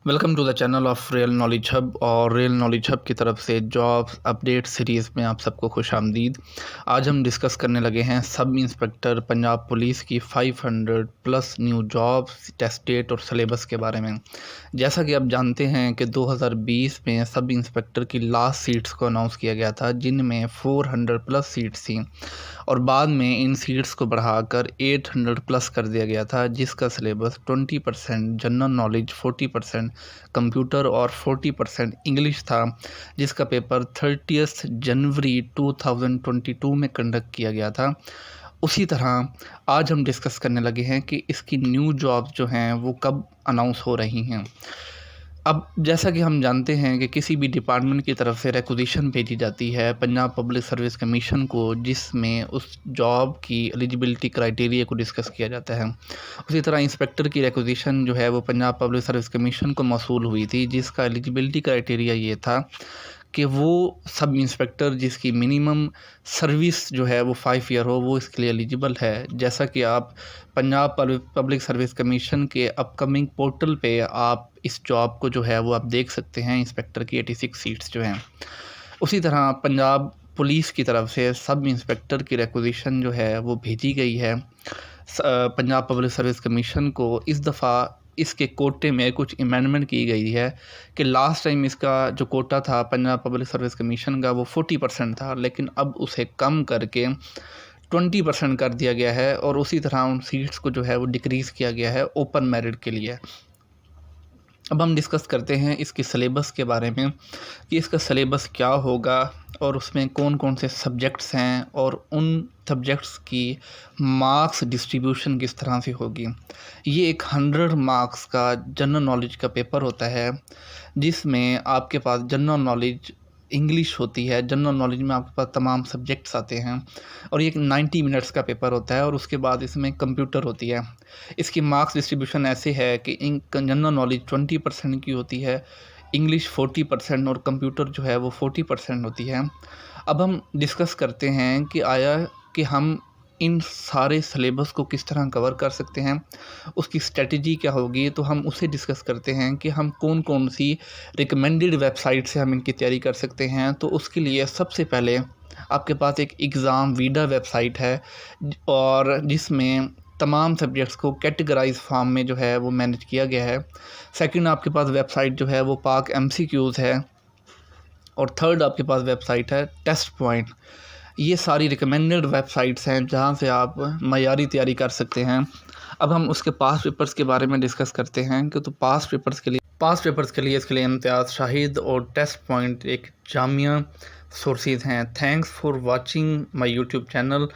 Welcome to the channel of real knowledge hub. और real knowledge hub की तरफ से जॉब्स अपडेट सीरीज़ में आप सबको खुश आमदीद। आज हम डिस्कस करने लगे हैं सब इंस्पेक्टर पंजाब पुलिस की 500 plus new jobs, test date और सिलेबस के बारे में। जैसा कि आप जानते हैं कि 2020 में सब इंस्पेक्टर की लास्ट सीट्स को अनाउंस किया गया था, जिनमें 400 प्लस सीट्स थी और बाद में इन सीट्स को बढ़ाकर 800 प्लस कर दिया गया था, जिसका सिलेबस 20% जनरल नॉलेज, 40% कंप्यूटर और 40% इंग्लिश था, जिसका पेपर 30 जनवरी 2022 में कंडक्ट किया गया था। उसी तरह आज हम डिस्कस करने लगे हैं कि इसकी न्यू जॉब्स जो हैं वो कब अनाउंस हो रही हैं। अब जैसा कि हम जानते हैं कि किसी भी डिपार्टमेंट की तरफ से रिक्वेजिशन भेजी जाती है पंजाब पब्लिक सर्विस कमीशन को, जिसमें उस जॉब की एलिजिबिलिटी क्राइटेरिया को डिस्कस किया जाता है। उसी तरह इंस्पेक्टर की रिक्वेजिशन जो है वो पंजाब पब्लिक सर्विस कमीशन को मौसूल हुई थी, जिसका एलिजिबिलिटी क्राइटेरिया ये था कि वो सब इंस्पेक्टर जिसकी मिनिमम सर्विस जो है वो 5 ईयर हो, वो इसके लिए एलिजिबल है। जैसा कि आप पंजाब पब्लिक सर्विस कमीशन के अपकमिंग पोर्टल पे आप इस जॉब को जो है वो आप देख सकते हैं, इंस्पेक्टर की 86 सीट्स जो हैं। उसी तरह पंजाब पुलिस की तरफ से सब इंस्पेक्टर की रिक्वेजिशन जो है वो भेजी गई है पंजाब पब्लिक सर्विस कमीशन को। इस दफ़ा इसके कोटे में कुछ अमेंडमेंट की गई है कि लास्ट टाइम इसका जो कोटा था पंजाब पब्लिक सर्विस कमीशन का वो 40% था, लेकिन अब उसे कम करके 20% कर दिया गया है और उसी तरह उन सीट्स को जो है वो डिक्रीज़ किया गया है ओपन मेरिट के लिए। अब हम डिस्कस करते हैं इसकी सिलेबस के बारे में कि इसका सिलेबस क्या होगा और उसमें कौन कौन से सब्जेक्ट्स हैं और उन सब्जेक्ट्स की मार्क्स डिस्ट्रीब्यूशन किस तरह से होगी। ये एक 100 मार्क्स का जनरल नॉलेज का पेपर होता है, जिसमें आपके पास जनरल नॉलेज इंग्लिश होती है। जनरल नॉलेज में आपके पास तमाम सब्जेक्ट्स आते हैं और ये एक 90 मिनट्स का पेपर होता है और उसके बाद इसमें कंप्यूटर होती है। इसकी मार्क्स डिस्ट्रीब्यूशन ऐसे है कि जनरल नॉलेज 20% की होती है, इंग्लिश 40% और कंप्यूटर जो है वो 40% होती है। अब हम डिस्कस करते हैं कि आया कि हम इन सारे सिलेबस को किस तरह कवर कर सकते हैं, उसकी स्ट्रेटजी क्या होगी। तो हम उसे डिस्कस करते हैं कि हम कौन कौन सी रिकमेंडेड वेबसाइट से हम इनकी तैयारी कर सकते हैं। तो उसके लिए सबसे पहले आपके पास एक एग्ज़ाम वीडा वेबसाइट है और जिसमें तमाम सब्जेक्ट्स को कैटेगराइज फॉर्म में जो है वो मैनेज किया गया है। सेकंड आपके पास वेबसाइट जो है वो पाक MCQs है और थर्ड आपके पास वेबसाइट है टेस्ट पॉइंट। ये सारी रिकमेंडेड वेबसाइट्स हैं जहाँ से आप मयारी तैयारी कर सकते हैं। अब हम उसके पास पेपर्स के बारे में डिस्कस करते हैं कि तो पास पेपर्स के लिए इसके लिए इम्तियाज़ शाहिद और टेस्ट पॉइंट एक जामिया सोर्सेज हैं। Thanks for watching my YouTube channel.